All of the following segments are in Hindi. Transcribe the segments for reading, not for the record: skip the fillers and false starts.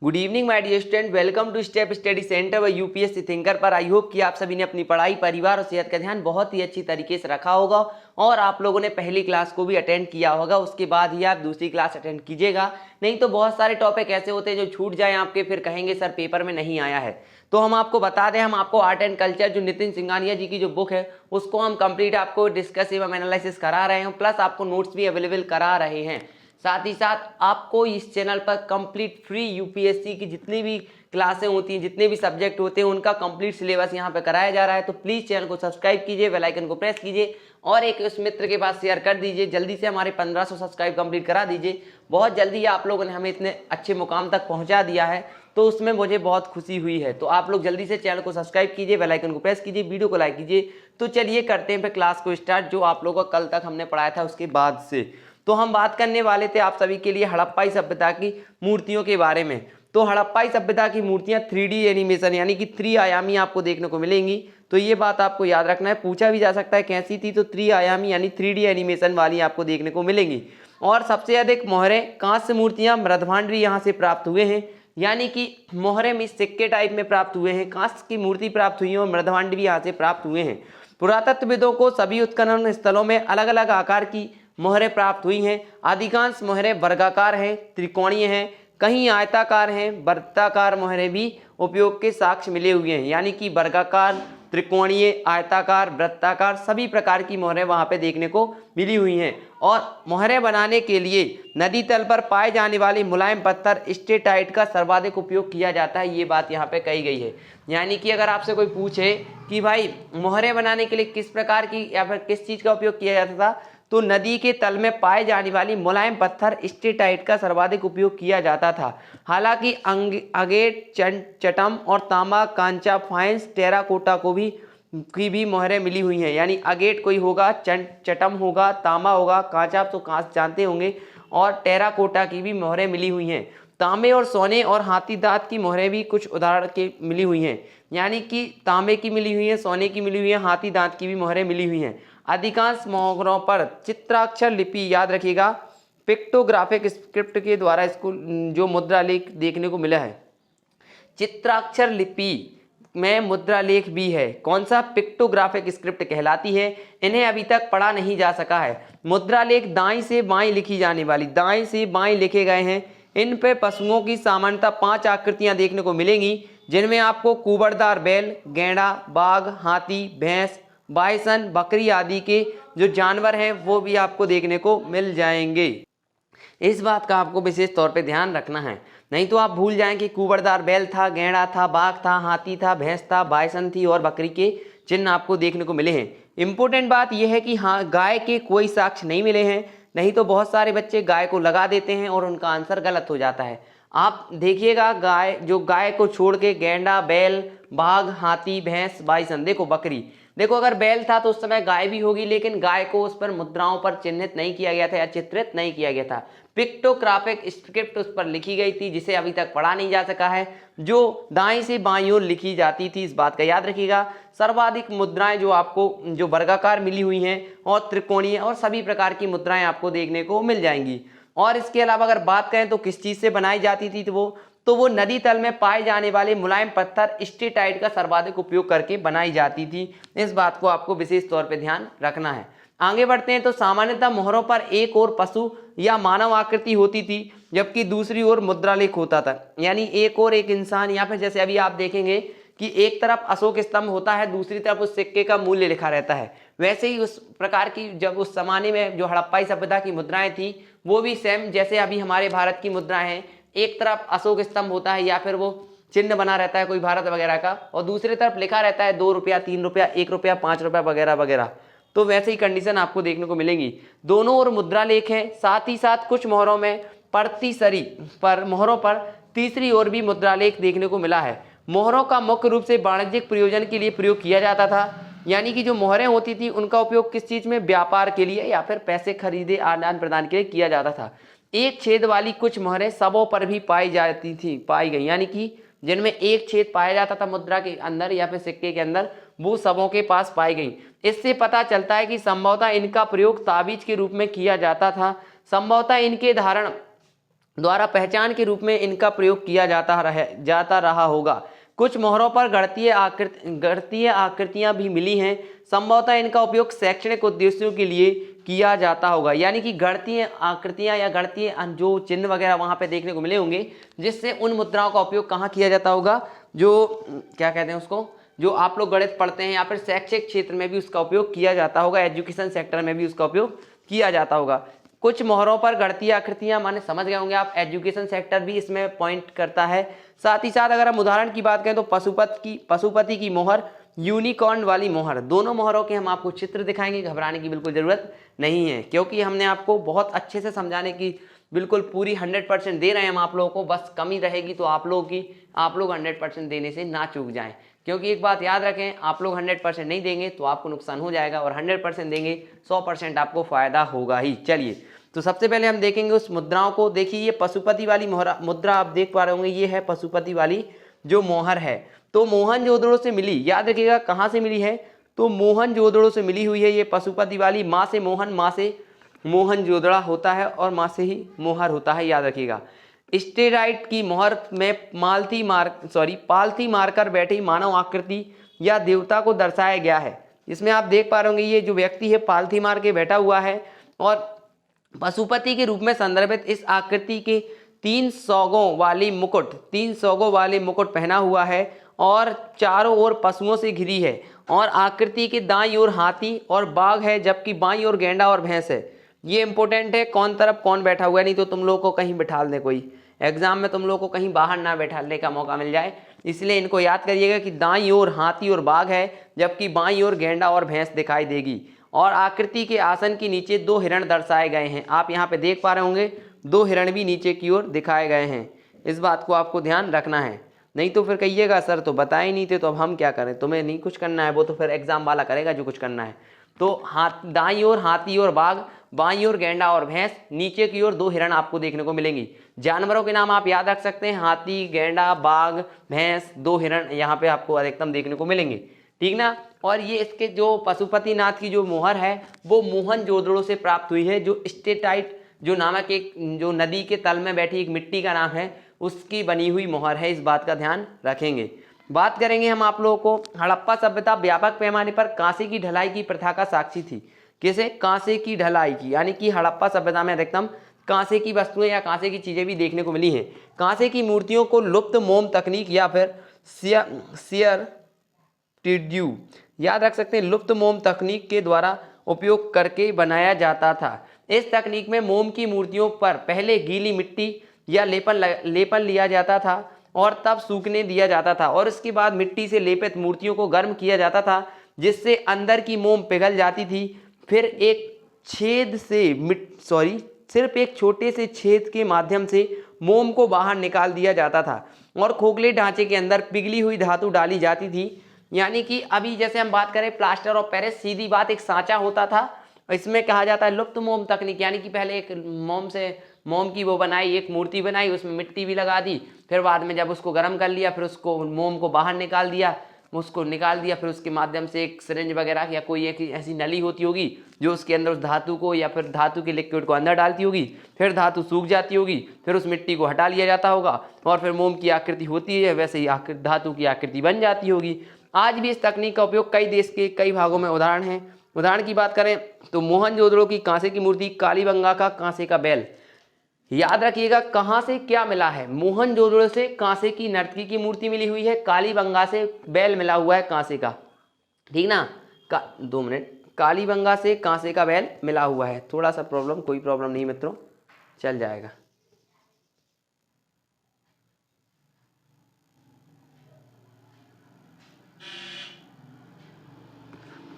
Good evening my dear student, welcome to step study centre व यूपीएससी थिंकर पर। आई होप कि आप सभी ने अपनी पढ़ाई, परिवार और सेहत का ध्यान बहुत ही अच्छी तरीके से रखा होगा और आप लोगों ने पहली क्लास को भी अटेंड किया होगा। उसके बाद ही आप दूसरी क्लास अटेंड कीजिएगा, नहीं तो बहुत सारे टॉपिक ऐसे होते हैं जो छूट जाए आपके, फिर कहेंगे सर पेपर में नहीं आया है। तो हम आपको बता दें, हम आपको आर्ट एंड कल्चर जो नितिन सिंघानिया जी की जो बुक है उसको हम कंप्लीट आपको डिस्कस एवं एनालिसिस करा रहे हैं, प्लस आपको नोट्स भी अवेलेबल करा रहे हैं। साथ ही साथ आपको इस चैनल पर कंप्लीट फ्री यूपीएससी की जितनी भी क्लासें होती हैं, जितने भी सब्जेक्ट होते हैं, उनका कंप्लीट सिलेबस यहाँ पे कराया जा रहा है। तो प्लीज़ चैनल को सब्सक्राइब कीजिए, बेल आइकन को प्रेस कीजिए और एक उस मित्र के पास शेयर कर दीजिए। जल्दी से हमारे 1500 सब्सक्राइब कंप्लीट करा दीजिए। बहुत जल्दी आप लोगों ने हमें इतने अच्छे मुकाम तक पहुँचा दिया है, तो उसमें मुझे बहुत खुशी हुई है। तो आप लोग जल्दी से चैनल को सब्सक्राइब कीजिए, बेल आइकन को प्रेस कीजिए, वीडियो को लाइक कीजिए। तो चलिए करते हैं फिर क्लास को स्टार्ट, जो आप लोगों को कल तक हमने पढ़ाया था उसके बाद से। तो हम बात करने वाले थे आप सभी के लिए हड़प्पाई सभ्यता की मूर्तियों के बारे में। तो हड़प्पाई सभ्यता की मूर्तियां 3D एनिमेशन यानी कि 3 आयामी आपको देखने को मिलेंगी। तो ये बात आपको याद रखना है, पूछा भी जा सकता है कैसी थी। तो 3 आयामी यानी 3D एनिमेशन वाली आपको देखने को मिलेंगी। और सबसे अधिक मोहरे कांस्य मूर्तियां मृदभांड भी यहाँ से प्राप्त हुए हैं, यानी कि मोहरे में सिक्के टाइप में प्राप्त हुए हैं, कांस्य की मूर्ति प्राप्त हुई है और मृदभांड भी यहाँ से प्राप्त हुए हैं। पुरातत्वविदों को सभी उत्खनन स्थलों में अलग अलग आकार की मोहरें प्राप्त हुई हैं। अधिकांश मोहरें वर्गाकार हैं, त्रिकोणीय हैं, कहीं आयताकार हैं, वृत्ताकार मोहरें भी उपयोग के साक्ष्य मिले हुए हैं। यानी कि वर्गाकार, त्रिकोणीय, आयताकार, वृत्ताकार सभी प्रकार की मोहरें वहाँ पे देखने को मिली हुई हैं। और मोहरें बनाने के लिए नदी तल पर पाए जाने वाले मुलायम पत्थर स्टेटाइट का सर्वाधिक उपयोग किया जाता है, ये बात यहाँ पे कही गई है। यानी कि अगर आपसे कोई पूछे कि भाई मोहरें बनाने के लिए किस प्रकार की या फिर किस चीज़ का उपयोग किया जाता था, तो नदी के तल में पाए जाने वाली मुलायम पत्थर स्टेटाइट का सर्वाधिक उपयोग किया जाता था। हालांकि अगेट, चटम और तांबा, कांचा, फाइंस, टेराकोटा की भी मोहरें मिली हुई हैं। यानी अगेट कोई होगा, चटम होगा, तांबा होगा, कांचा तो कांच जानते होंगे, और टेराकोटा की भी मोहरें मिली हुई हैं। तांबे और सोने और हाथी दांत की मोहरें भी कुछ उदाहरण के मिली हुई हैं। यानी कि तांबे की मिली हुई है, सोने की मिली हुई है, हाथी दांत की भी मोहरें मिली हुई हैं। अधिकांश मोहरों पर चित्राक्षर लिपि, याद रखिएगा, पिक्टोग्राफिक स्क्रिप्ट के द्वारा इसको जो मुद्रा लेख देखने को मिला है। चित्राक्षर लिपि में मुद्रा लेख भी है। कौन सा? पिक्टोग्राफिक स्क्रिप्ट कहलाती है। इन्हें अभी तक पढ़ा नहीं जा सका है। मुद्रा लेख दाएं से बाएं लिखी जाने वाली, दाएं से बाएं लिखे गए हैं। इन पे पशुओं की सामान्यतः 5 आकृतियां देखने को मिलेंगी, जिनमें आपको कुबड़दार बैल, गैंडा, बाघ, हाथी, भैंस, बाइसन, बकरी आदि के जो जानवर हैं वो भी आपको देखने को मिल जाएंगे। इस बात का आपको विशेष तौर पे ध्यान रखना है, नहीं तो आप भूल जाएं कि कुबड़दार बैल था, गैंडा था, बाघ था, हाथी था, भैंस था, बाइसन थी और बकरी के चिन्ह आपको देखने को मिले हैं। इंपॉर्टेंट बात यह है कि हाँ, गाय के कोई साक्ष्य नहीं मिले हैं, नहीं तो बहुत सारे बच्चे गाय को लगा देते हैं और उनका आंसर गलत हो जाता है। आप देखिएगा, गाय को छोड़ के गैंडा, बैल, बाघ, हाथी, भैंस, बाइसन, देखो बकरी, देखो अगर बैल था तो उस समय गाय भी होगी, लेकिन गाय को उस पर मुद्राओं पर चिन्हित नहीं किया गया था या चित्रित नहीं किया गया था। पिक्टोग्राफिक स्क्रिप्ट उस पर लिखी गई थी, जिसे अभी तक पढ़ा नहीं जा सका है, जो दाएं से बाईं ओर लिखी जाती थी। इस बात का याद रखिएगा। सर्वाधिक मुद्राएं जो आपको जो वर्गाकार मिली हुई हैं और त्रिकोणीय और सभी प्रकार की मुद्राएं आपको देखने को मिल जाएंगी। और इसके अलावा अगर बात करें तो किस चीज से बनाई जाती थी, तो वो नदी तल में पाए जाने वाले मुलायम पत्थर स्टेटाइट का सर्वाधिक उपयोग करके बनाई जाती थी। इस बात को आपको विशेष तौर पे ध्यान रखना है। आगे बढ़ते हैं। तो सामान्यतः मोहरों पर एक और पशु या मानव आकृति होती थी, जबकि दूसरी ओर मुद्रालेख होता था। यानी एक और एक इंसान, या फिर जैसे अभी आप देखेंगे कि एक तरफ अशोक स्तंभ होता है, दूसरी तरफ उस सिक्के का मूल्य लिखा रहता है। वैसे ही उस प्रकार की जब उस जमाने में जो हड़प्पाई सभ्यता की मुद्राएं थी, वो भी सेम जैसे अभी हमारे भारत की मुद्राएं हैं, एक तरफ अशोक स्तंभ होता है या फिर वो चिन्ह बना रहता है कोई भारत वगैरह का, और दूसरी तरफ लिखा रहता है 2 रुपया, 3 रुपया, 1 रुपया, 5 रुपया वगैरह वगैरह। तो वैसे ही कंडीशन आपको देखने को मिलेंगी। दोनों ओर मुद्रा लेख है। साथ ही साथ कुछ मोहरों में प्रतिसरी पर मोहरों पर तीसरी ओर भी मुद्रा लेख देखने को मिला है। मोहरों का मुख्य रूप से वाणिज्यिक प्रयोजन के लिए प्रयोग किया जाता था। यानी कि जो मोहरें होती थी उनका उपयोग किस चीज में? व्यापार के लिए या फिर पैसे खरीदे आदान प्रदान के लिए किया जाता था। एक छेद वाली कुछ मोहरें सबों पर भी पाई गई। यानी कि जिनमें एक छेद पाया जाता था मुद्रा के अंदर या फिर सिक्के के अंदर, वो सबों के पास पाई गई। इससे पता चलता है कि संभवतः इनका प्रयोग ताबीज के रूप में किया जाता था। संभवतः इनके धारण द्वारा पहचान के रूप में इनका प्रयोग किया जाता रहा होगा। कुछ मोहरों पर गणितीय आकृतियां भी मिली हैं। संभवतः इनका उपयोग शैक्षणिक उद्देश्यों के लिए किया जाता होगा। यानी कि गणितीय आकृतियां या गणितीय जो चिन्ह वगैरह वहां पे देखने को मिले होंगे, जिससे उन मुद्राओं का उपयोग कहाँ किया जाता होगा, जो क्या कहते हैं उसको, जो आप लोग गणित पढ़ते हैं या फिर शैक्षिक क्षेत्र में भी उसका उपयोग किया जाता होगा, एजुकेशन सेक्टर में भी उसका उपयोग किया जाता होगा। कुछ मोहरों पर गणितीय आकृतियां, माने समझ गए होंगे आप, एजुकेशन सेक्टर भी इसमें पॉइंट करता है। साथ ही साथ अगर हम उदाहरण की बात करें तो पशुपति की मोहर, यूनिकॉर्न वाली मोहर, दोनों मोहरों के हम आपको चित्र दिखाएंगे। घबराने की बिल्कुल जरूरत नहीं है, क्योंकि हमने आपको बहुत अच्छे से समझाने की बिल्कुल पूरी 100% दे रहे हैं हम आप लोगों को। बस कमी रहेगी तो आप लोग 100% देने से ना चूक जाएं, क्योंकि एक बात याद रखें, आप लोग 100% नहीं देंगे तो आपको नुकसान हो जाएगा, और 100% देंगे 100% आपको फायदा होगा ही। चलिए, तो सबसे पहले हम देखेंगे उस मुद्राओं को। देखिए, ये पशुपति वाली मुद्रा आप देख पा रहे होंगे, ये है पशुपति वाली जो मोहर है। तो मोहनजोदड़ो से मिली, याद रखिएगा कहाँ से मिली है, तो मोहनजोदड़ो से मिली हुई है ये पशुपति वाली। माँ से मोहन, माँ से मोहनजोदड़ा होता है और माँ से ही मोहर होता है, याद रखिएगा। स्टेराइट की मोहर में पालथी मारकर बैठी मानव आकृति या देवता को दर्शाया गया है। इसमें आप देख पा रहे होंगे ये जो व्यक्ति है पालथी मार के बैठा हुआ है, और पशुपति के रूप में संदर्भित इस आकृति के 3 सौगों वाली मुकुट पहना हुआ है और चारों ओर पशुओं से घिरी है, और आकृति के दाईं ओर हाथी और बाघ है, जबकि बाईं ओर गैंडा और भैंस है। ये इंपॉर्टेंट है, कौन तरफ कौन बैठा हुआ है, नहीं तो तुम लोगों को कहीं बिठाल दे, कोई एग्जाम में तुम लोगों को कहीं बाहर ना बैठाने का मौका मिल जाए, इसलिए इनको याद करिएगा कि दाईं ओर हाथी और बाघ है, जबकि बाईं ओर गैंडा और भैंस दिखाई देगी। और आकृति के आसन के नीचे 2 हिरण दर्शाए गए हैं। आप यहाँ पे देख पा रहे होंगे 2 हिरण भी नीचे की ओर दिखाए गए हैं। इस बात को आपको ध्यान रखना है, नहीं तो फिर कहिएगा सर तो बताए नहीं थे, तो अब हम क्या करें, तुम्हें नहीं कुछ करना है, वो तो फिर एग्जाम वाला करेगा जो कुछ करना है। तो दाईं ओर हाथी और बाघ, बाईं ओर गैंडा और भैंस, नीचे की ओर 2 हिरण आपको देखने को मिलेंगी। जानवरों के नाम आप याद रख सकते हैं, हाथी, गैंडा, बाघ, भैंस, 2 हिरण यहाँ पे आपको अधिकतम देखने को मिलेंगे, ठीक ना। और ये इसके जो पशुपतिनाथ की जो मोहर है वो मोहनजोदड़ो से प्राप्त हुई है, जो स्टेटाइट जो नामक एक जो नदी के तल में बैठी एक मिट्टी का नाम है, उसकी बनी हुई मोहर है। इस बात का ध्यान रखेंगे। बात करेंगे हम आप लोगों को, हड़प्पा सभ्यता व्यापक पैमाने पर कांसे की ढलाई की प्रथा का साक्षी थी। किसे? कांसे की ढलाई की, यानी कि हड़प्पा सभ्यता में अधिकतम कांसे की वस्तुएं या कांसे की चीजें भी देखने को मिली हैं। कांसे की मूर्तियों को लुप्त मोम तकनीक या फिर सियर टिड्यू, याद रख सकते हैं, लुप्त मोम तकनीक के द्वारा उपयोग करके बनाया जाता था। इस तकनीक में मोम की मूर्तियों पर पहले गीली मिट्टी या लेपन लिया जाता था और तब सूखने दिया जाता था, और इसके बाद मिट्टी से लेपित मूर्तियों को गर्म किया जाता था, जिससे अंदर की मोम पिघल जाती थी। फिर सिर्फ एक छोटे से छेद के माध्यम से मोम को बाहर निकाल दिया जाता था और खोखले ढांचे के अंदर पिघली हुई धातु डाली जाती थी। यानी कि अभी जैसे हम बात करें प्लास्टर ऑफ पेरिस, सीधी बात, एक सांचा होता था, इसमें कहा जाता है लुप्त मोम तकनीक, यानी कि पहले एक मोम की वो बनाई, एक मूर्ति बनाई, उसमें मिट्टी भी लगा दी, फिर बाद में जब उसको गर्म कर लिया, फिर उसको मोम को बाहर निकाल दिया, फिर उसके माध्यम से एक सिरिंज वगैरह या कोई एक ऐसी नली होती होगी जो उसके अंदर उस धातु को या फिर धातु के लिक्विड को अंदर डालती होगी, फिर धातु सूख जाती होगी, फिर उस मिट्टी को हटा लिया जाता होगा और फिर मोम की आकृति होती है, वैसे ही धातु की आकृति बन जाती होगी। आज भी इस तकनीक का उपयोग कई देश के कई भागों में उदाहरण है। उदाहरण की बात करें तो मोहनजोदड़ो की कांसे की मूर्ति, कालीबंगा का कांसे का बैल। याद रखिएगा कहां से क्या मिला है, मोहनजोदड़ो से कांसे की नर्तकी की मूर्ति मिली हुई है, कालीबंगा से बैल मिला हुआ है कांसे का, ठीक ना। 2 मिनट, कालीबंगा से कांसे का बैल मिला हुआ है। थोड़ा सा प्रॉब्लम, कोई प्रॉब्लम नहीं मित्रों, चल जाएगा।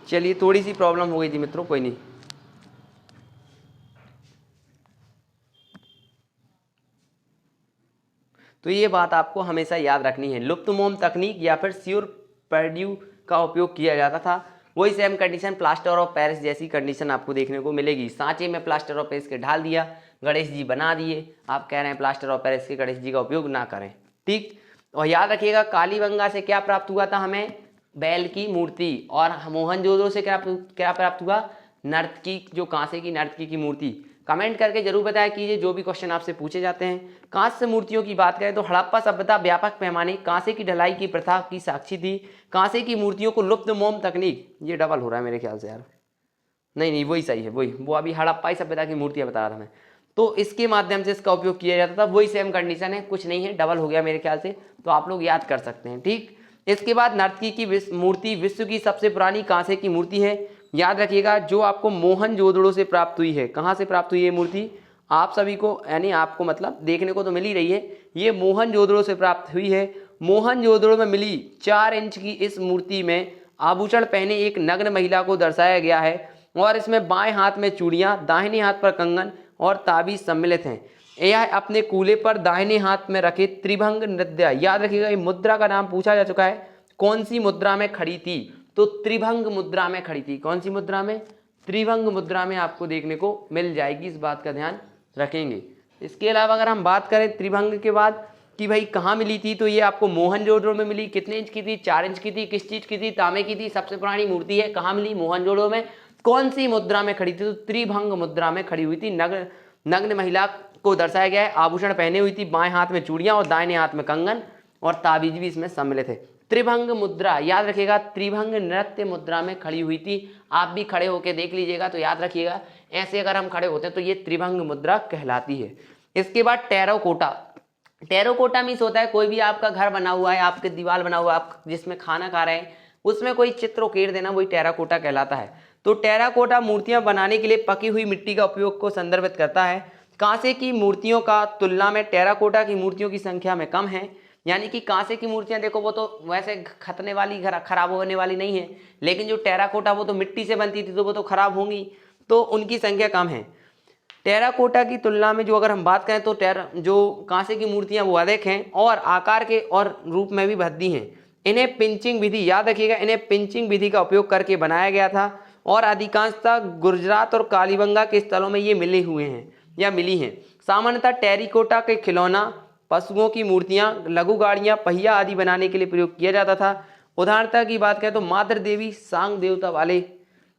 चलिए, थोड़ी सी प्रॉब्लम हो गई थी मित्रों, कोई नहीं। तो ये बात आपको हमेशा याद रखनी है, लुप्त मोम तकनीक या फिर श्योर पर्ड्यू का उपयोग किया जाता था। वही same condition plaster of Paris जैसी कंडीशन आपको देखने को मिलेगी। सांचे में प्लास्टर ऑफ पेरिस के ढाल दिया, गणेश जी बना दिए, आप कह रहे हैं प्लास्टर ऑफ पेरिस के गणेश जी का उपयोग ना करें, ठीक। और याद रखिएगा कालीबंगा से क्या प्राप्त हुआ था हमें, बैल की मूर्ति, और मोहनजोदड़ो से क्या प्राप्त हुआ, नर्तकी, जो कांसे की नर्तकी की मूर्ति। कमेंट करके जरूर बताया कीजिए जो भी क्वेश्चन आपसे पूछे जाते हैं। कांस्य मूर्तियों की बात करें तो हड़प्पा सभ्यता व्यापक पैमाने कांसे की ढलाई की प्रथा की साक्षी थी। कांसे की मूर्तियों को लुप्त मोम तकनीक, ये डबल हो रहा है मेरे ख्याल से यार, नहीं वही सही है, वही वो अभी हड़प्पाई सभ्यता की मूर्तियां बता रहा था मैं, तो इसके माध्यम से इसका उपयोग किया जाता था, वही सेम कंडीशन है, कुछ नहीं है, डबल हो गया मेरे ख्याल से, तो आप लोग याद कर सकते हैं। ठीक, इसके बाद नर्तकी की मूर्ति विश्व की सबसे पुरानी कांसे की मूर्ति है, याद रखिएगा, जो आपको मोहनजोदड़ो से प्राप्त हुई है। कहाँ से प्राप्त हुई है मूर्ति? आप सभी को, यानी आपको मतलब देखने को तो मिल ही रही है, ये मोहनजोदड़ो से प्राप्त हुई है। मोहनजोदड़ो में मिली 4 इंच की इस मूर्ति में आभूषण पहने एक नग्न महिला को दर्शाया गया है और इसमें बाएं हाथ में चूड़ियां, दाहिने हाथ पर कंगन और ताबीज सम्मिलित हैं। यह अपने कूल्हे पर दाहिने हाथ में रखे त्रिभंग नृत्य, याद रखिएगा ये मुद्रा का नाम पूछा जा चुका है, कौन सी मुद्रा में खड़ी थी? तो त्रिभंग मुद्रा में खड़ी थी। कौन सी मुद्रा में? त्रिभंग मुद्रा में आपको देखने को मिल जाएगी, इस बात का ध्यान रखेंगे। इसके अलावा अगर हम बात करें त्रिभंग के बाद कि भाई कहाँ मिली थी, तो ये आपको मोहनजोदड़ो में मिली। कितने इंच की थी? 4 इंच की थी। किस चीज की थी? तांबे की थी। सबसे पुरानी मूर्ति है, कहाँ मिली? मोहनजोदड़ो में। कौन सी मुद्रा में खड़ी थी? तो त्रिभंग मुद्रा में खड़ी हुई थी। नग्न महिला को दर्शाया गया है, आभूषण पहने हुई थी, बाएं हाथ में चूड़ियां और दाहिने हाथ में कंगन और ताबीज भी इसमें सम्मिलित है। त्रिभंग मुद्रा, याद रखिएगा, त्रिभंग नृत्य मुद्रा में खड़ी हुई थी। आप भी खड़े होकर देख लीजिएगा तो याद रखिएगा, ऐसे अगर हम खड़े होते हैं तो ये त्रिभंग मुद्रा कहलाती है। इसके बाद टेराकोटा। टेराकोटा मीन्स होता है कोई भी आपका घर बना हुआ है, आपके दीवार बना हुआ है, आप जिसमें खाना खा रहे हैं, उसमें कोई चित्र उकेर देना, वही टेराकोटा कहलाता है। तो टेराकोटा मूर्तियां बनाने के लिए पकी हुई मिट्टी का उपयोग को संदर्भित करता है। कांसे की मूर्तियों का तुलना में टेराकोटा की मूर्तियों की संख्या में कम है, यानी कि कांसे की मूर्तियां देखो वो तो वैसे खतने वाली, खराब होने वाली नहीं है, लेकिन जो टेराकोटा वो तो मिट्टी से बनती थी तो वो तो खराब होंगी, तो उनकी संख्या कम है। टेराकोटा की तुलना में जो अगर हम बात करें तो जो कांसे की मूर्तियां वो अधिक हैं और आकार के और रूप में भी भद्दी हैं। इन्हें पिंचिंग विधि, याद रखिएगा, इन्हें पिंचिंग विधि का उपयोग करके बनाया गया था और अधिकांशतः गुजरात और कालीबंगा के स्थलों में ये मिले हुए हैं या मिली हैं। सामान्यतः टेराकोटा के खिलौना, पशुओं की मूर्तियां, लघु गाड़ियां, पहिया आदि बनाने के लिए प्रयोग किया जाता था। उदाहरणता की बात करें तो मातृ देवी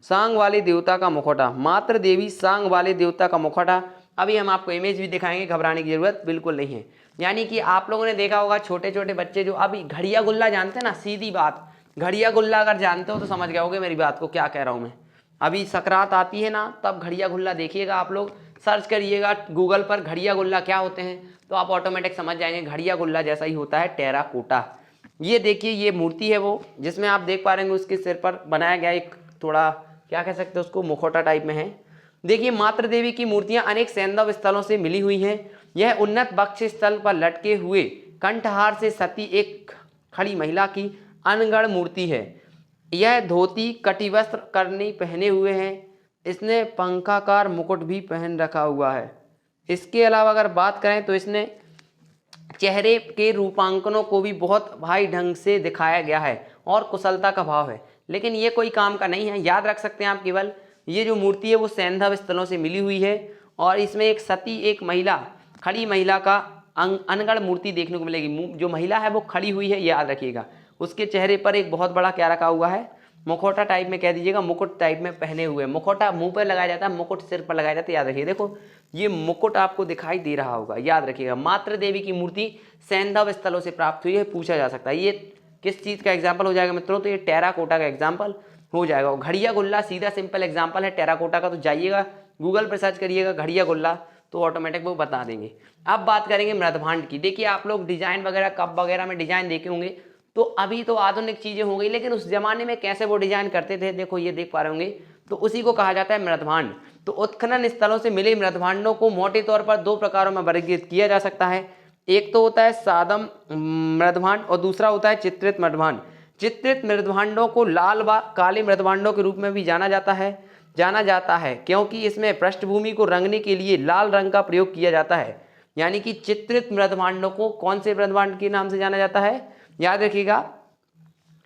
सांग वाले देवता का मुखौटा, मातृ देवी सांग वाले देवता का मुखौटा। अभी हम आपको इमेज भी दिखाएंगे, घबराने की जरूरत बिल्कुल नहीं है। यानी कि आप लोगों ने देखा होगा छोटे छोटे बच्चे जो अभी घड़िया गुल्ला जानते हैं ना, सीधी बात, घड़िया गुल्ला अगर जानते हो तो समझ गए होगे मेरी बात को, क्या कह रहा हूँ मैं। अभी सकरात आती है ना, तब घड़िया गुल्ला देखिएगा, आप लोग सर्च करिएगा गूगल पर घड़िया गुल्ला क्या होते हैं, तो आप ऑटोमेटिक समझ जाएंगे घड़िया गुल्ला जैसा ही होता है टेराकोटा। ये देखिए, ये मूर्ति है वो, जिसमें आप देख पा रहे हैं उसके सिर पर बनाया गया एक थोड़ा क्या कह सकते हैं उसको, मुखौटा टाइप में है। देखिए, मातृ देवी की मूर्तियां अनेक सैंधव स्थलों से मिली हुई हैं। यह उन्नत वक्ष स्थल पर लटके हुए कंठहार से सती एक खड़ी महिला की अनगढ़ मूर्ति है। यह धोती कटिवस्त्र करनी पहने हुए है, इसने पंखाकार मुकुट भी पहन रखा हुआ है। इसके अलावा अगर बात करें तो इसने चेहरे के रूपांकनों को भी बहुत भारी ढंग से दिखाया गया है और कुशलता का भाव है, लेकिन ये कोई काम का नहीं है। याद रख सकते हैं आप, केवल ये जो मूर्ति है वो सैंधव स्थलों से मिली हुई है और इसमें एक सती, एक महिला, खड़ी महिला का अनगढ़ मूर्ति देखने को मिलेगी। जो महिला है वो खड़ी हुई है, याद रखिएगा। उसके चेहरे पर एक बहुत बड़ा क्या रखा हुआ है, मुखौटा टाइप में कह दीजिएगा, मुकुट टाइप में पहने हुए। मुखौटा मुंह पर लगाया जाता है, मुकुट सिर पर लगाया जाता है, याद रखिए। देखो ये मुकुट आपको दिखाई दे रहा होगा, याद रखिएगा। मातृ देवी की मूर्ति सैंधव स्थलों से प्राप्त हुई है, पूछा जा सकता है। ये किस चीज़ का एग्जाम्पल हो जाएगा मित्रों? तो ये टेराकोटा का एग्जाम्पल हो जाएगा। घड़िया गुल्ला सीधा सिंपल एग्जाम्पल है टेराकोटा का, तो जाइएगा गूगल पर सर्च करिएगा घड़िया गुल्ला, तो ऑटोमेटिक वो बता देंगे। अब बात करेंगे मृदभांड की। देखिए, आप लोग डिजाइन वगैरह कप वगैरह में डिजाइन देखे होंगे, तो अभी तो आधुनिक चीजें हो गई, लेकिन उस जमाने में कैसे वो डिजाइन करते थे, देखो ये देख पा रहे होंगे, तो उसी को कहा जाता है मृदभांड। तो उत्खनन स्थलों से मिले मृदभांडों को मोटे तौर पर 2 प्रकारों में वर्गीकृत किया जा सकता है। एक तो होता है सादम मृदभांड और दूसरा होता है चित्रित मृदभांड। चित्रित मृदभांडों को लाल व काले मृदभांडों के रूप में भी जाना जाता है क्योंकि इसमें पृष्ठभूमि को रंगने के लिए लाल रंग का प्रयोग किया जाता है। यानी कि चित्रित मृदभांडों को कौन से मृदभांड के नाम से जाना जाता है? याद रखिएगा,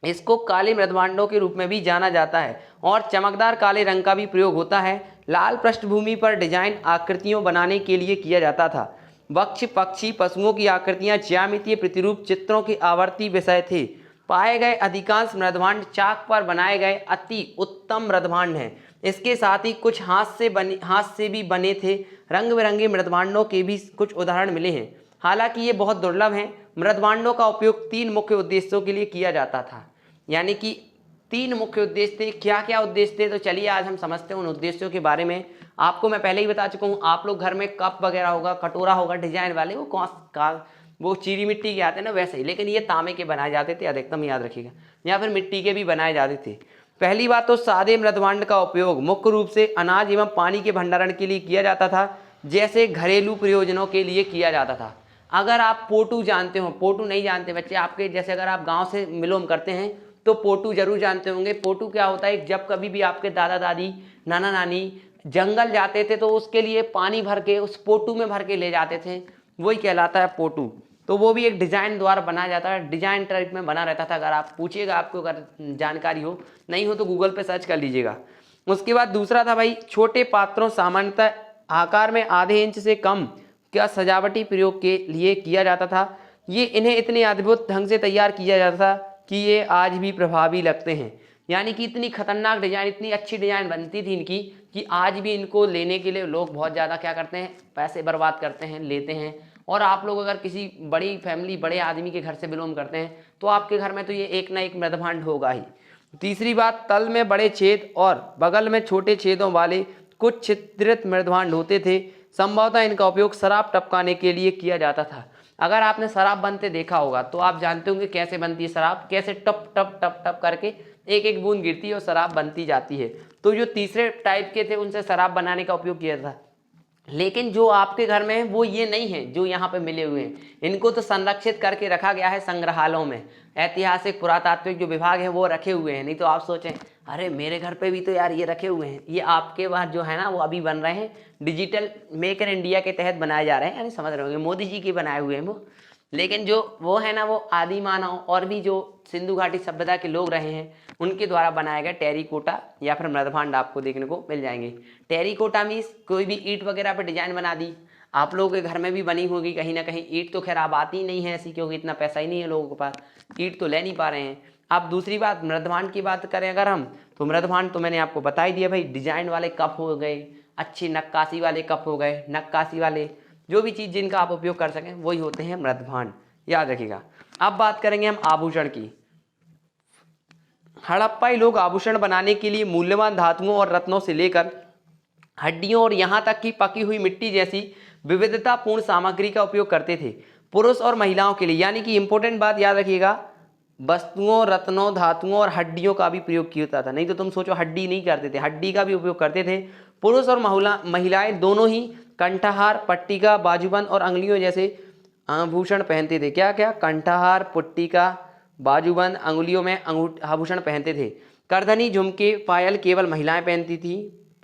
इसको काले मृदभांडों के रूप में भी जाना जाता है और चमकदार काले रंग का भी प्रयोग होता है। लाल पृष्ठभूमि पर डिजाइन आकृतियों बनाने के लिए किया जाता था। वृक्ष, पक्षी, पशुओं की आकृतियां ज्यामितीय प्रतिरूप चित्रों के आवर्ती विषय थे। पाए गए अधिकांश मृदभांड चाक पर बनाए गए अति उत्तम मृदभांड हैं। इसके साथ ही कुछ हाथ से भी बने थे रंग बिरंगे मृदभांडों के भी कुछ उदाहरण मिले हैं। हालांकि ये बहुत दुर्लभ हैं। मृदभांडों का उपयोग 3 मुख्य उद्देश्यों के लिए किया जाता था, यानी कि 3 मुख्य उद्देश्य थे। क्या क्या उद्देश्य थे, तो चलिए आज हम समझते हैं उन उद्देश्यों के बारे में। आपको मैं पहले ही बता चुका हूँ, आप लोग घर में कप वगैरह होगा, कटोरा होगा डिजाइन वाले, वो चीनी मिट्टी के आते हैं ना वैसे ही, लेकिन ये तांबे के बनाए जाते थे, अधिकतम याद रखिएगा, या फिर मिट्टी के भी बनाए जाते थे। पहली बात तो सादे मृदभांड का उपयोग मुख्य रूप से अनाज एवं पानी के भंडारण के लिए किया जाता था, जैसे घरेलू प्रयोजनों के लिए किया जाता था। अगर आप पोटू जानते हो, पोटू नहीं जानते बच्चे आपके, जैसे अगर आप गांव से मिलोम करते हैं तो पोटू जरूर जानते होंगे। पोटू क्या होता है, जब कभी भी आपके दादा दादी नाना नानी जंगल जाते थे तो उसके लिए पानी भर के उस पोटू में भर के ले जाते थे, वही कहलाता है पोटू। तो वो भी एक डिजाइन द्वारा बनाया जाता है, डिजाइन टाइप में बना रहता था। अगर आप पूछिएगा, आपको अगर जानकारी हो, नहीं हो तो गूगल पे सर्च कर लीजिएगा। उसके बाद दूसरा था भाई, छोटे पात्रों सामान्यतः आकार में आधे इंच से कम का सजावटी प्रयोग के लिए किया जाता था। ये इन्हें इतने अद्भुत ढंग से तैयार किया जाता था कि ये आज भी प्रभावी लगते हैं। यानी कि इतनी खतरनाक डिजाइन, इतनी अच्छी डिजाइन बनती थी इनकी कि आज भी इनको लेने के लिए लोग बहुत ज़्यादा क्या करते हैं, पैसे बर्बाद करते हैं, लेते हैं। और आप लोग अगर किसी बड़ी फैमिली, बड़े आदमी के घर से बिलोंग करते हैं तो आपके घर में तो ये एक ना एक मृदभांड होगा ही। तीसरी बात, तल में बड़े छेद और बगल में छोटे छेदों वाले कुछ छिद्रित मृदभांड होते थे। संभवतः इनका उपयोग शराब टपकाने के लिए किया जाता था। अगर आपने शराब बनते देखा होगा तो आप जानते होंगे कैसे बनती है शराब, कैसे टप टप टप टप करके एक एक बूंद गिरती है और शराब बनती जाती है। तो जो तीसरे टाइप के थे उनसे शराब बनाने का उपयोग किया था। लेकिन जो आपके घर में है वो ये नहीं है जो यहाँ पे मिले हुए हैं। इनको तो संरक्षित करके रखा गया है संग्रहालयों में, ऐतिहासिक पुरातात्विक जो विभाग है वो रखे हुए हैं। नहीं तो आप सोचें अरे मेरे घर पे भी तो यार ये रखे हुए हैं, ये आपके पास जो है ना वो अभी बन रहे हैं, डिजिटल मेक इन इंडिया के तहत बनाए जा रहे हैं, यानी समझ रहे होंगे मोदी जी के बनाए हुए हैं वो। लेकिन जो वो है ना वो आदि मानव और भी जो सिंधु घाटी सभ्यता के लोग रहे हैं उनके द्वारा बनाया गया टेरिकोटा या फिर मृदभांड आपको देखने को मिल जाएंगे। टेरिकोटा मीन्स कोई भी ईंट वगैरह पे डिजाइन बना दी, आप लोगों के घर में भी बनी होगी कहीं ना कहीं। ईंट तो खैर अब आती ही नहीं है ऐसी, क्योंकि इतना पैसा ही नहीं है लोगों के पास, ईंट तो ले नहीं पा रहे हैं। अब दूसरी बात, मृदभांड की बात करें अगर हम, तो मृदभांड तो मैंने आपको बता ही दिया भाई, डिजाइन वाले कप हो गए, अच्छी नक्काशी वाले कप हो गए, नक्काशी वाले जो भी चीज़ जिनका आप उपयोग कर सकें वही होते हैं मृदभांड, याद रखिएगा। अब बात करेंगे हम आभूषण की। हड़प्पाई लोग आभूषण बनाने के लिए मूल्यवान धातुओं और रत्नों से लेकर हड्डियों और यहाँ तक कि पकी हुई मिट्टी जैसी विविधतापूर्ण सामग्री का उपयोग करते थे, पुरुष और महिलाओं के लिए। यानी कि इंपॉर्टेंट बात याद रखिएगा, वस्तुओं, रत्नों, धातुओं और हड्डियों का भी प्रयोग किया होता था। नहीं तो तुम सोचो हड्डी नहीं करते थे, हड्डी का भी उपयोग करते थे। पुरुष और महिलाएं दोनों ही कंठहार, पट्टिका, बाजूबंद और अंगुलियों जैसे आभूषण पहनते थे। क्या क्या? कंठहार, पट्टिका, बाजूबंद, अंगुलियों में आभूषण पहनते थे। करधनी, झुमके, पायल केवल महिलाएं पहनती थी।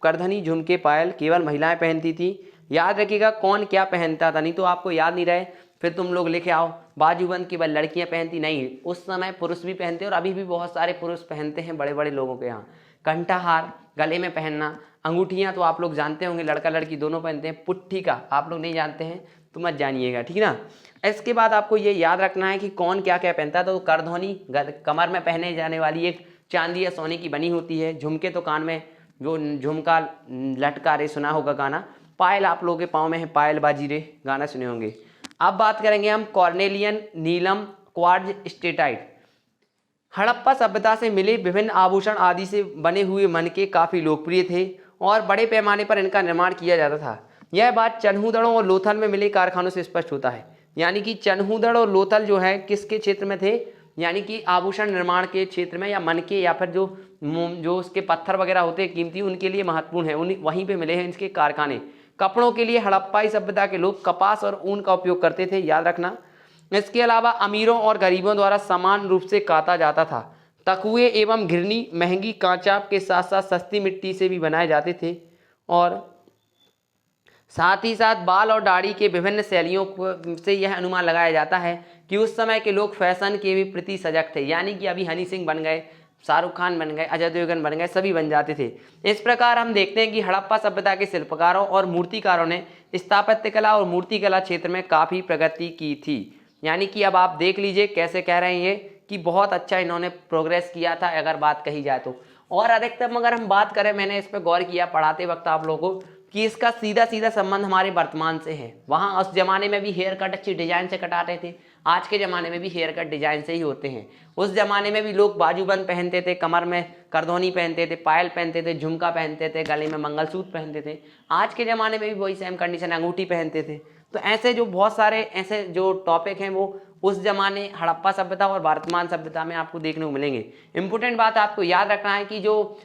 करधनी, झुमके, पायल केवल महिलाएं पहनती थी। याद रखिएगा कौन क्या पहनता था, नहीं तो आपको याद नहीं रहे फिर तुम लोग लिखे आओ बाजूबंद केवल लड़कियां पहनती, नहीं, उस समय पुरुष भी पहनते और अभी भी बहुत सारे पुरुष पहनते हैं बड़े बड़े लोगों के यहाँ। कंठहार, गले में पहनना। अंगूठियाँ तो आप लोग जानते होंगे, लड़का लड़की दोनों पहनते हैं। पुट्ठी का आप लोग नहीं जानते हैं तो मत जानिएगा, ठीक ना। इसके बाद आपको ये याद रखना है कि कौन क्या क्या पहनता था। तो करधौनी कमर में पहने जाने वाली एक चांदी या सोने की बनी होती है। झुमके तो कान में जो झुमका लटका रे, सुना होगा गाना। पायल आप लोगों के पाँव में है, पायल बाजी रे, गाना सुने होंगे। अब बात करेंगे हम कॉर्नेलियन, नीलम, क्वार्ज, स्टेटाइट। हड़प्पा सभ्यता से मिले विभिन्न आभूषण आदि से बने हुए मनके काफ़ी लोकप्रिय थे और बड़े पैमाने पर इनका निर्माण किया जाता था। यह बात चन्हूदड़ों और लोथल में मिले कारखानों से स्पष्ट होता है। यानी कि चन्हूदड़ और लोथल जो है किसके क्षेत्र में थे, यानी कि आभूषण निर्माण के क्षेत्र में, या मनके या फिर जो उसके पत्थर वगैरह होते हैं कीमती, उनके लिए महत्वपूर्ण है, वहीं पे मिले हैं इसके कारखाने। कपड़ों के लिए हड़प्पाई सभ्यता के लोग कपास और ऊन का उपयोग करते थे, याद रखना। इसके अलावा अमीरों और गरीबों द्वारा समान रूप से काता जाता था। तकुए एवं घिरनी महंगी कांचाप के साथ साथ सस्ती मिट्टी से भी बनाए जाते थे। और साथ ही साथ बाल और दाढ़ी के विभिन्न शैलियों से यह अनुमान लगाया जाता है कि उस समय के लोग फैशन के भी प्रति सजग थे। यानी कि अभी हनी सिंह बन गए, शाहरुख खान बन गए, अजय देवगन बन गए, सभी बन जाते थे। इस प्रकार हम देखते हैं कि हड़प्पा सभ्यता के शिल्पकारों और मूर्तिकारों ने स्थापत्य कला और मूर्तिकला क्षेत्र में काफ़ी प्रगति की थी। यानी कि अब आप देख लीजिए कैसे कह रहे हैं ये कि बहुत अच्छा इन्होंने प्रोग्रेस किया था अगर बात कही जाए तो। और अधिकतम अगर हम बात करें, मैंने इस पर गौर किया पढ़ाते वक्त आप लोगों को, कि इसका सीधा सीधा संबंध हमारे वर्तमान से है। वहाँ उस जमाने में भी हेयर कट अच्छी डिजाइन से कटाते थे, आज के ज़माने में भी हेयर कट डिजाइन से ही होते हैं। उस जमाने में भी लोग बाजूबंद पहनते थे, कमर में करधौनी पहनते थे, पायल पहनते थे, झुमका पहनते थे, गले में मंगलसूत्र पहनते थे। आज के ज़माने में भी वही सेम कंडीशन, अंगूठी पहनते थे। तो ऐसे जो बहुत सारे ऐसे जो टॉपिक हैं वो उस जमाने हड़प्पा सभ्यता और वर्तमान सभ्यता में आपको देखने को मिलेंगे। इंपॉर्टेंट बात आपको याद रखना है कि जो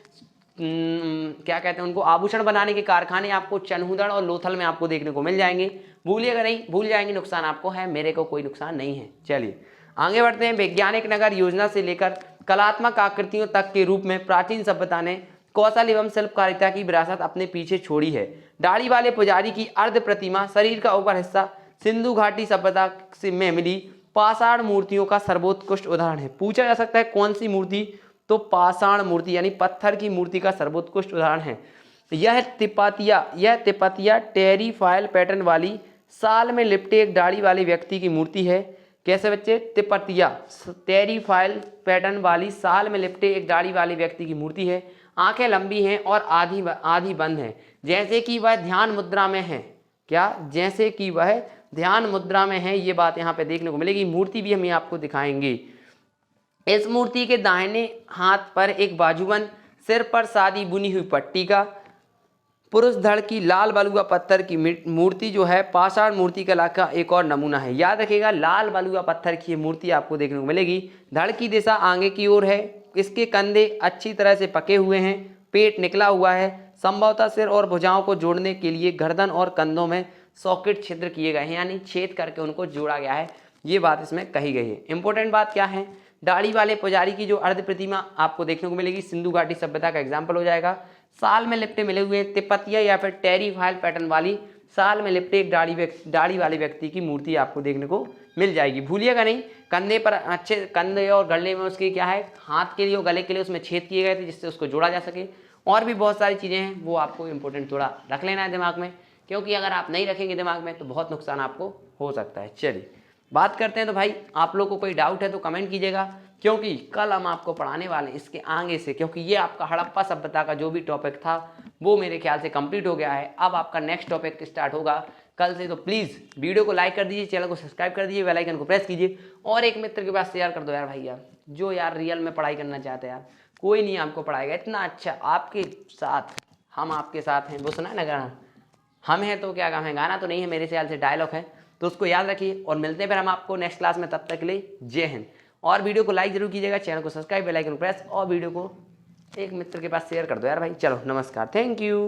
क्या कहते हैं उनको, आभूषण बनाने के कारखाने आपको चनहुदड़ और लोथल में आपको देखने को मिल जाएंगे। भूलिएगा नहीं, भूल जाएंगे, नुकसान आपको है, मेरे को कोई नुकसान नहीं है। चलिए आगे बढ़ते हैं। वैज्ञानिक नगर योजना से लेकर कलात्मक आकृतियों तक के रूप में प्राचीन सभ्यता ने कौशल एवं शिल्पकारिता की विरासत अपने पीछे छोड़ी है। दाढ़ी वाले पुजारी की अर्ध प्रतिमा, शरीर का ऊपर हिस्सा सिंधु घाटी सभ्यता में मिली पाषाण मूर्तियों का सर्वोत्कृष्ट उदाहरण है। पूछा जा सकता है कौन सी मूर्ति, तो पाषाण मूर्ति यानी पत्थर की मूर्ति का सर्वोत्कृष्ट उदाहरण है। यह तिपतिया टेरीफाइल पैटर्न वाली साल में लिपटे एक दाढ़ी वाले व्यक्ति की मूर्ति है। कैसे बच्चे? तिपतिया टेरीफाइल पैटर्न वाली साल में लिपटे एक दाढ़ी वाले व्यक्ति की मूर्ति है। आंखें लंबी हैं और आधी बंद हैं, जैसे कि वह ध्यान मुद्रा में है। क्या? जैसे कि वह ध्यान मुद्रा में है, ये बात यहाँ पे देखने को मिलेगी। मूर्ति भी हम ये आपको दिखाएंगे। इस मूर्ति के दाहिने हाथ पर एक बाजूबंद, सिर पर सादी बुनी हुई पट्टी का पुरुष धड़ की लाल बलुआ पत्थर की मूर्ति जो है पाषाण मूर्ति कला का एक और नमूना है। याद रखिएगा, लाल बलुआ पत्थर की ये मूर्ति आपको देखने को मिलेगी। धड़ की दिशा आगे की ओर है, इसके कंधे अच्छी तरह से पके हुए हैं, पेट निकला हुआ है। संभवतः सिर और भुजाओं को जोड़ने के लिए गर्दन और कंधों में सॉकेट छिद्र किए गए हैं, यानी छेद करके उनको जोड़ा गया है, ये बात इसमें कही गई है। इंपॉर्टेंट बात क्या है? दाढ़ी वाले पुजारी की जो अर्ध प्रतिमा आपको देखने को मिलेगी सिंधु घाटी सभ्यता का एग्जाम्पल हो जाएगा। साल में लिपटे मिले हुए तिपतिया या फिर टेरीफाइल पैटर्न वाली साल में लिपटे एक दाढ़ी वाले व्यक्ति की मूर्ति आपको देखने को मिल जाएगी। भूलिएगा नहीं, कंधे पर अच्छे, कंधे और गले में उसके क्या है, हाथ के लिए और गले के लिए उसमें छेद किए गए थे जिससे उसको जोड़ा जा सके। और भी बहुत सारी चीज़ें हैं, वो आपको इंपॉर्टेंट थोड़ा रख लेना है दिमाग में, क्योंकि अगर आप नहीं रखेंगे दिमाग में तो बहुत नुकसान आपको हो सकता है। चलिए बात करते हैं। तो भाई आप लोग को कोई डाउट है तो कमेंट कीजिएगा, क्योंकि कल हम आपको पढ़ाने वाले हैं इसके आगे से, क्योंकि ये आपका हड़प्पा सभ्यता का जो भी टॉपिक था वो मेरे ख्याल से कंप्लीट हो गया है। अब आपका नेक्स्ट टॉपिक स्टार्ट होगा कल से। तो प्लीज़ वीडियो को लाइक कर दीजिए, चैनल को सब्सक्राइब कर दीजिए, बेल आइकन को प्रेस कीजिए और एक मित्र के पास शेयर कर दो यार भैया, जो यार रियल में पढ़ाई करना चाहते हैं। यार कोई नहीं आपको पढ़ाएगा, इतना अच्छा आपके साथ, हम आपके साथ हैं। वो सुना है ना गाना, हम हैं तो क्या काम है, गाना तो नहीं है मेरे ख्याल से, डायलॉग है, तो उसको याद रखिए। और मिलते हैं फिर हम आपको नेक्स्ट क्लास में, तब तक के लिए जय हिंद। और वीडियो को लाइक जरूर कीजिएगा, चैनल को सब्सक्राइब, बेल आइकन प्रेस और वीडियो को एक मित्र के पास शेयर कर दो यार भाई। चलो नमस्कार, थैंक यू।